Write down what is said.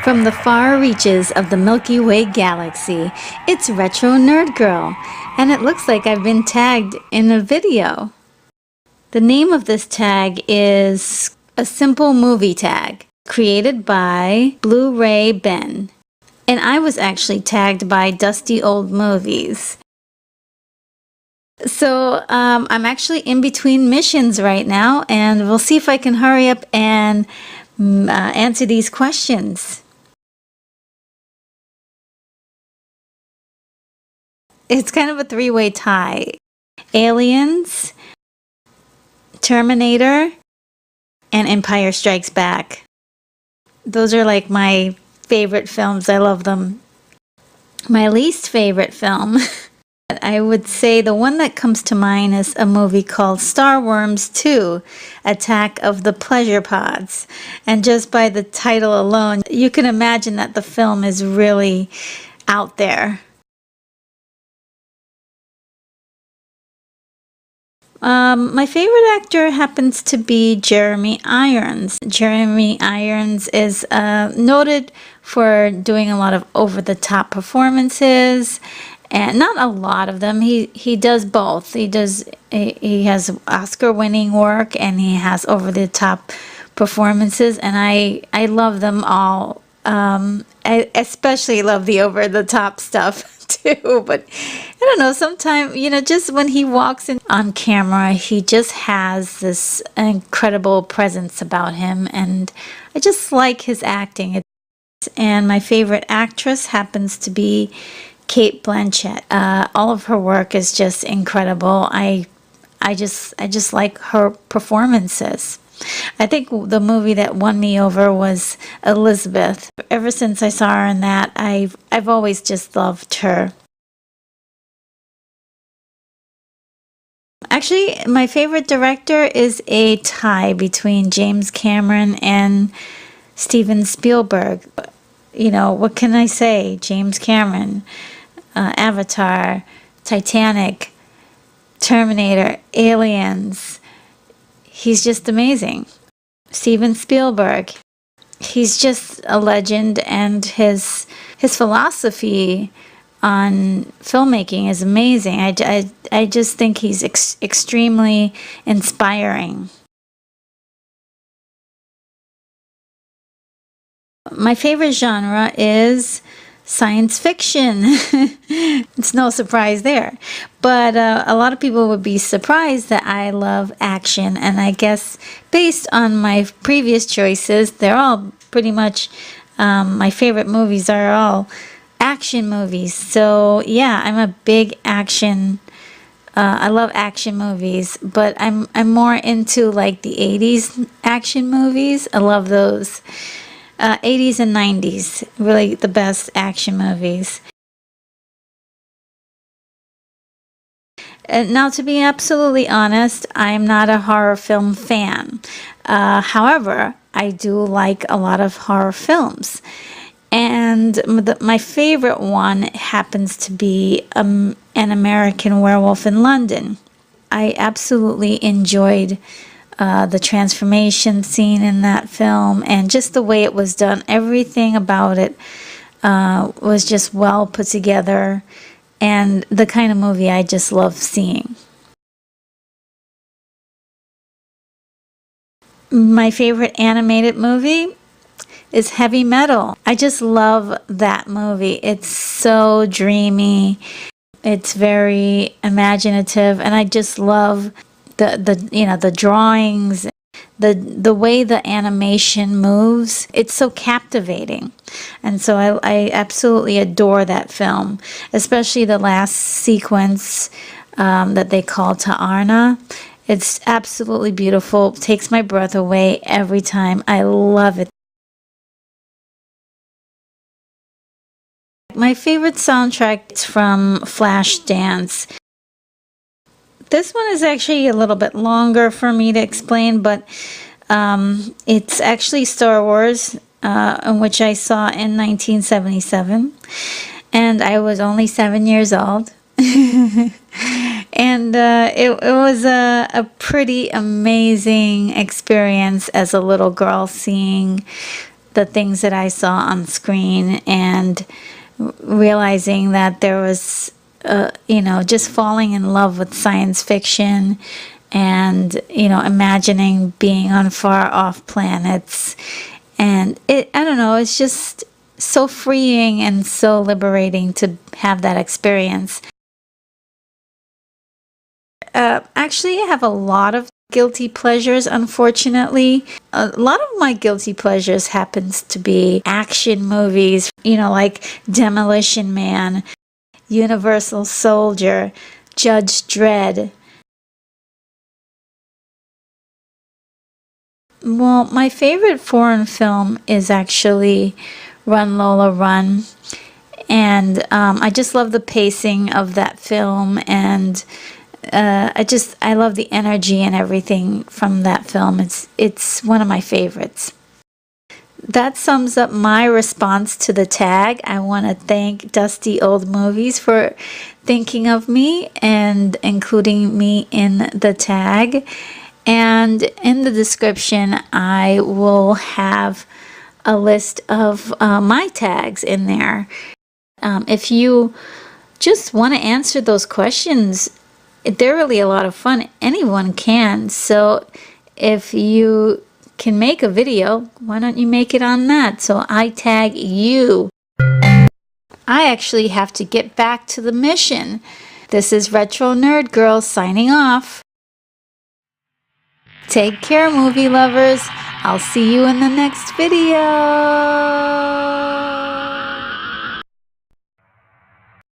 From the far reaches of the Milky Way galaxy, it's Retro Nerd Girl, and it looks like I've been tagged in a video. The name of this tag is a simple movie tag, created by Blu-Ray Benn, and I was actually tagged by DustyOldMovies. So I'm actually in between missions right now, and we'll see if I can hurry up and answer these questions. It's kind of a three-way tie. Aliens, Terminator, and Empire Strikes Back. Those are like my favorite films. I love them. My least favorite film, I would say the one that comes to mind is a movie called Star Wars 2, Attack of the Pleasure Pods. And just by the title alone, you can imagine that the film is really out there. My favorite actor happens to be Jeremy Irons. Jeremy Irons is noted for doing a lot of over-the-top performances, and not a lot of them. He does both. He has Oscar-winning work, and he has over-the-top performances, and I love them all. I especially love the over-the-top stuff too, but I don't know, sometimes, just when he walks in on camera, he just has this incredible presence about him, and I just like his acting. And my favorite actress happens to be Cate Blanchett. All of her work is just incredible. I just like her performances. I think the movie that won me over was Elizabeth. Ever since I saw her in that, I've always just loved her. Actually, my favorite director is a tie between James Cameron and Steven Spielberg. What can I say? James Cameron, Avatar, Titanic, Terminator, Aliens. He's just amazing. Steven Spielberg, he's just a legend, and his philosophy on filmmaking is amazing. I just think he's extremely inspiring. My favorite genre is science fiction. It's no surprise there. But a lot of people would be surprised that I love action. And I guess based on my previous choices, they're all pretty much, my favorite movies are all action movies. So yeah, I'm a big action, I love action movies, but I'm more into like the 80s action movies. I love those. 80s and 90s, really the best action movies. Now, to be absolutely honest, I'm not a horror film fan. However, I do like a lot of horror films. And my favorite one happens to be An American Werewolf in London. I absolutely enjoyed the transformation scene in that film, and just the way it was done. Everything about it was just well put together, and the kind of movie I just love seeing. My favorite animated movie is Heavy Metal. I just love that movie. It's so dreamy. It's very imaginative, and I just love the drawings, the way the animation moves. It's so captivating, and so I absolutely adore that film, especially the last sequence that they call Ta'arna. It's absolutely beautiful. It takes my breath away every time. I love it. My favorite soundtrack is from Flashdance. This one is actually a little bit longer for me to explain, but it's actually Star Wars, which I saw in 1977, and I was only 7 years old. And it was a pretty amazing experience as a little girl, seeing the things that I saw on screen, and realizing that there was, just falling in love with science fiction, and, imagining being on far off planets. And I don't know, it's just so freeing and so liberating to have that experience. Actually, I have a lot of guilty pleasures, unfortunately. A lot of my guilty pleasures happens to be action movies, like Demolition Man, Universal Soldier, Judge Dredd. Well, my favorite foreign film is actually Run Lola Run. And I just love the pacing of that film, and I love the energy and everything from that film. It's one of my favorites. That sums up my response to the tag. I want to thank Dusty Old Movies for thinking of me and including me in the tag. And in the description, I will have a list of my tags in there. If you just want to answer those questions, they're really a lot of fun. Anyone can. So if you can make a video, why don't you make it on that? So I tag you. I actually have to get back to the mission. This is Retro Nerd Girl signing off. Take care, movie lovers. I'll see you in the next video.